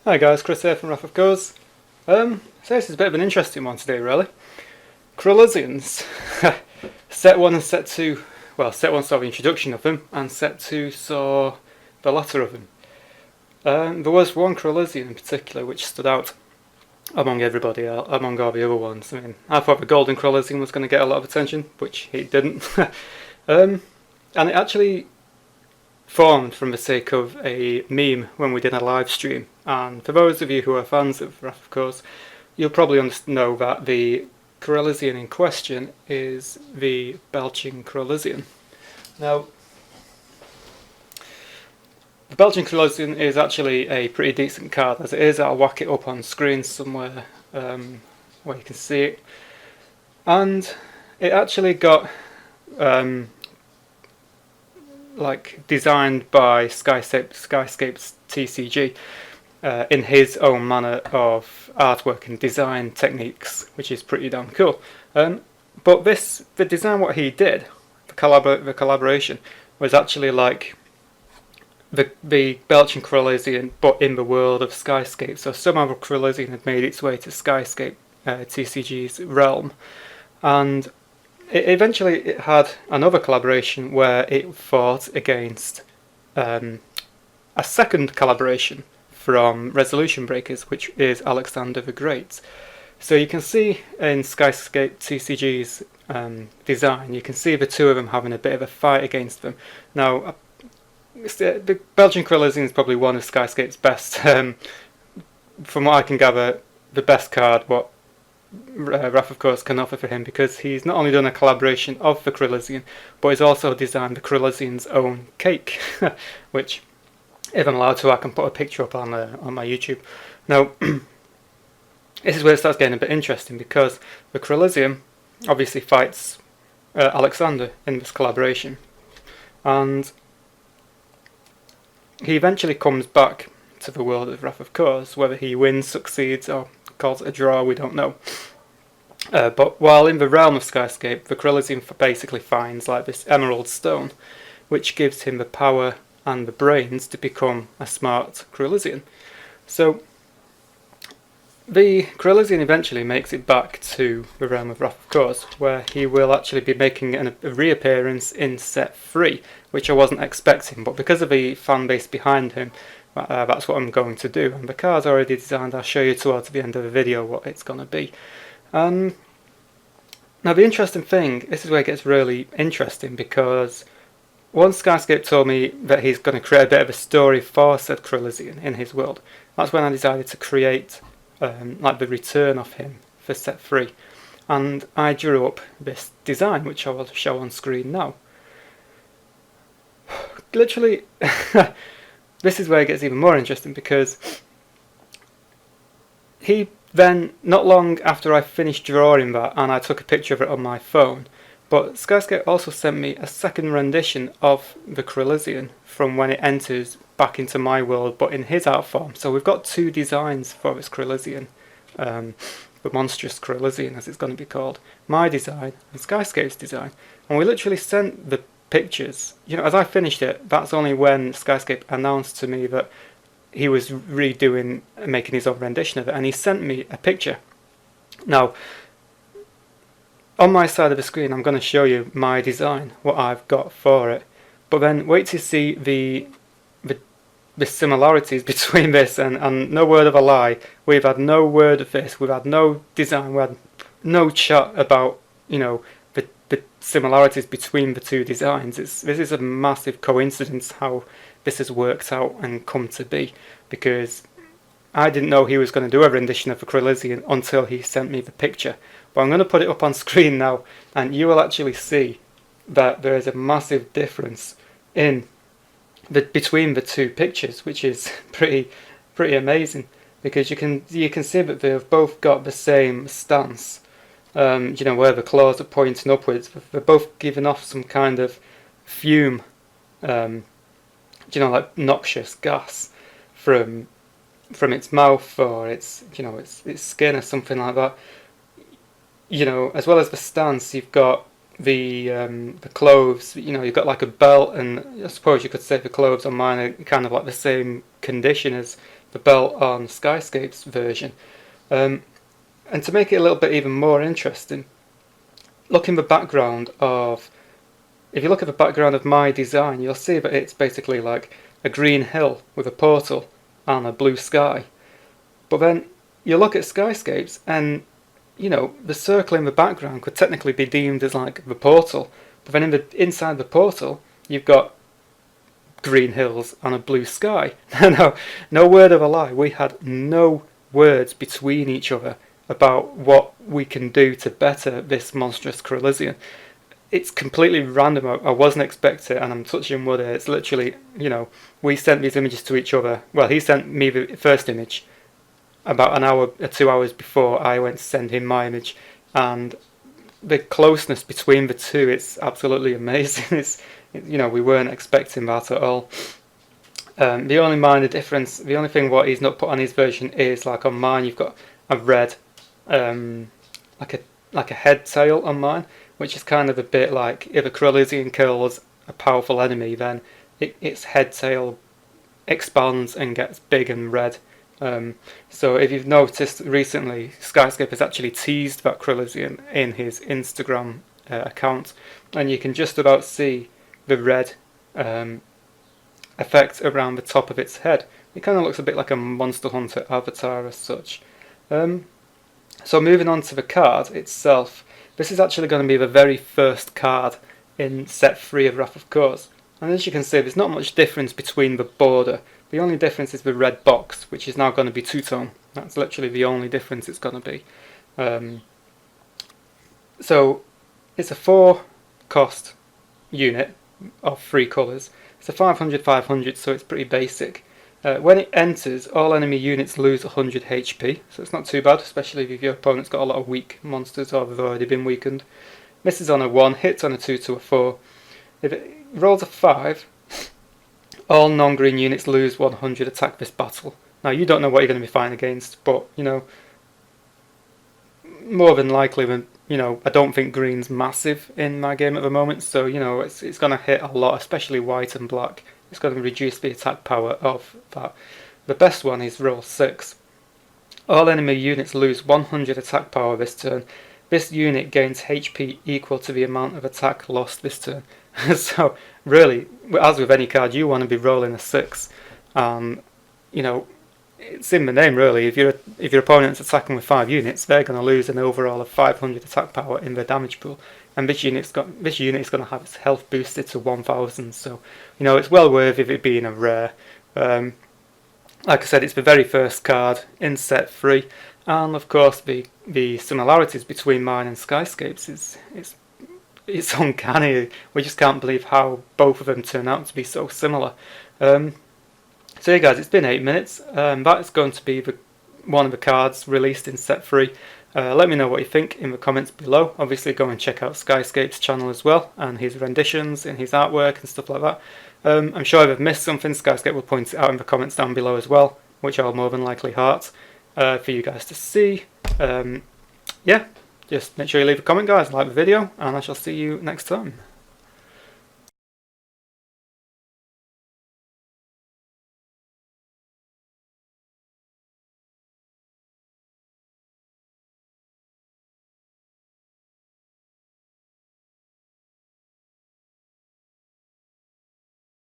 Hi guys, Chris here from Wrath of Course. So this is a bit of an interesting one today, really. Chrolizians. Set 1 and Set 2, well, Set 1 saw the introduction of them, and Set 2 saw the latter of them. There was one Chrolizian in particular which stood out among everybody else, among all the other ones. I mean, I thought the Golden Chrolizian was going to get a lot of attention, which he didn't. And it actually formed from the sake of a meme when we did a live stream. And for those of you who are fans of Wrath of Course, you'll probably know that the Chrolizian in question is the Belching Chrolizian. Now, the Belching Chrolizian is actually a pretty decent card as it is. I'll whack it up on screen somewhere where you can see it. And it actually got designed by SkyScape TCG in his own manner of artwork and design techniques, which is pretty damn cool. But the design, what he did, the collaboration, was actually like the Belching Chrolizian, but in the world of SkyScape. So somehow the Chrolizian had made its way to SkyScape TCG's realm, and eventually it had another collaboration where it fought against a second collaboration from Resolution Breakers, which is Alexander the Great. So you can see in SkyScape TCG's design, you can see the two of them having a bit of a fight against them. Now, the Belgian Chrolizian is probably one of SkyScape's best, from what I can gather, the best card what Wrath of Course can offer for him, because he's not only done a collaboration of the Chrolizian, but he's also designed the Chrolizian's own cake, which, if I'm allowed to, I can put a picture up on my YouTube. Now, this is where it starts getting a bit interesting, because the Chrolizian obviously fights Alexander in this collaboration, and he eventually comes back to the world of Wrath of Course. Whether he wins, succeeds, or calls it a draw, we don't know. But while in the realm of SkyScape, the Chrolizian basically finds like this emerald stone, which gives him the power and the brains to become a smart Chrolizian. So the Chrolizian eventually makes it back to the realm of Wrath of Course, where he will actually be making a reappearance in Set 3, which I wasn't expecting, but because of the fan base behind him, that's what I'm going to do. And the card's already designed. I'll show you towards the end of the video what it's going to be. Now the interesting thing, this is where it gets really interesting, because once SkyScape told me that he's going to create a bit of a story for said Chrolizian in his world, that's when I decided to create like the return of him for Set 3. And I drew up this design, which I will show on screen now. Literally, this is where it gets even more interesting, because he then, not long after I finished drawing that, and I took a picture of it on my phone, but SkyScape also sent me a second rendition of the Chrolizian from when it enters back into my world, but in his art form. So we've got two designs for this Chrolizian, the Monstrous Chrolizian as it's going to be called, my design and SkyScape's design. And we literally sent the pictures, you know, as I finished it, that's only when SkyScape announced to me that he was redoing, making his own rendition of it, and he sent me a picture. Now, on my side of the screen, I'm going to show you my design, what I've got for it. But then wait to see the similarities between this, and no word of a lie, we've had no word of this, we've had no design, we had no chat about, you know, the similarities between the two designs. This is a massive coincidence how this has worked out and come to be, because I didn't know he was going to do a rendition of the Chrolizian until he sent me the picture. But I'm going to put it up on screen now, and you will actually see that there is a massive difference in between the two pictures, which is pretty amazing, because you can see that they've both got the same stance. You know, where the claws are pointing upwards, they're both giving off some kind of fume, you know, like noxious gas from its mouth or its, you know, its skin or something like that. You know, as well as the stance, you've got the clothes. You know, you've got like a belt, and I suppose you could say the clothes on mine are kind of like the same condition as the belt on SkyScape's version. And to make it a little bit even more interesting, look in the background of, if you look at the background of my design, you'll see that it's basically like a green hill with a portal and a blue sky. But then you look at SkyScapes and, you know, the circle in the background could technically be deemed as like the portal. But then inside the portal, you've got green hills and a blue sky. No word of a lie, we had no words between each other about what we can do to better this monstrous Chrolizian. It's completely random. I wasn't expecting it, and I'm touching wood here. It's literally, you know, we sent these images to each other. Well, he sent me the first image about an hour or 2 hours before I went to send him my image, and the closeness between the two, it's absolutely amazing. You know, we weren't expecting that at all. The only minor difference, the only thing what he's not put on his version is, like on mine, you've got a red, like a head tail on mine, which is kind of a bit like if a Chrolizian kills a powerful enemy, then its head tail expands and gets big and red. So if you've noticed recently, SkyScape has actually teased that Chrolizian in his Instagram account, and you can just about see the red effect around the top of its head. It kind of looks a bit like a Monster Hunter avatar as such. So moving on to the card itself, this is actually going to be the very first card in set 3 of Wrath of Khorne. And as you can see, there's not much difference between the border. The only difference is the red box, which is now going to be two-tone. That's literally the only difference it's going to be. So it's a 4-cost unit of 3 colours. It's a 500/500, so it's pretty basic. When it enters, all enemy units lose 100 HP, so it's not too bad, especially if your opponent's got a lot of weak monsters or they've already been weakened. Misses on a 1, hits on a 2 to a 4. If it rolls a 5, all non-green units lose 100 attack this battle. Now, you don't know what you're going to be fighting against, but, you know, more than likely, you know, I don't think green's massive in my game at the moment, so, you know, it's going to hit a lot, especially white and black. It's going to reduce the attack power of that. The best one is roll 6. All enemy units lose 100 attack power this turn. This unit gains HP equal to the amount of attack lost this turn. So really, as with any card, you want to be rolling a 6. You know, it's in the name really. If your opponent's attacking with 5 units, they're going to lose an overall of 500 attack power in their damage pool. And this unit is going to have its health boosted to 1000, so, you know, it's well worth it being a rare. Like I said, it's the very first card in set 3, and of course the similarities between mine and SkyScape's it's uncanny. We just can't believe how both of them turn out to be so similar. So yeah guys, it's been 8 minutes. That is going to be one of the cards released in set 3. Let me know what you think in the comments below. Obviously go and check out SkyScape's channel as well, and his renditions and his artwork and stuff like that. I'm sure if I've missed something, SkyScape will point it out in the comments down below as well, which I'll more than likely heart for you guys to see. Yeah, just make sure you leave a comment guys, like the video, and I shall see you next time.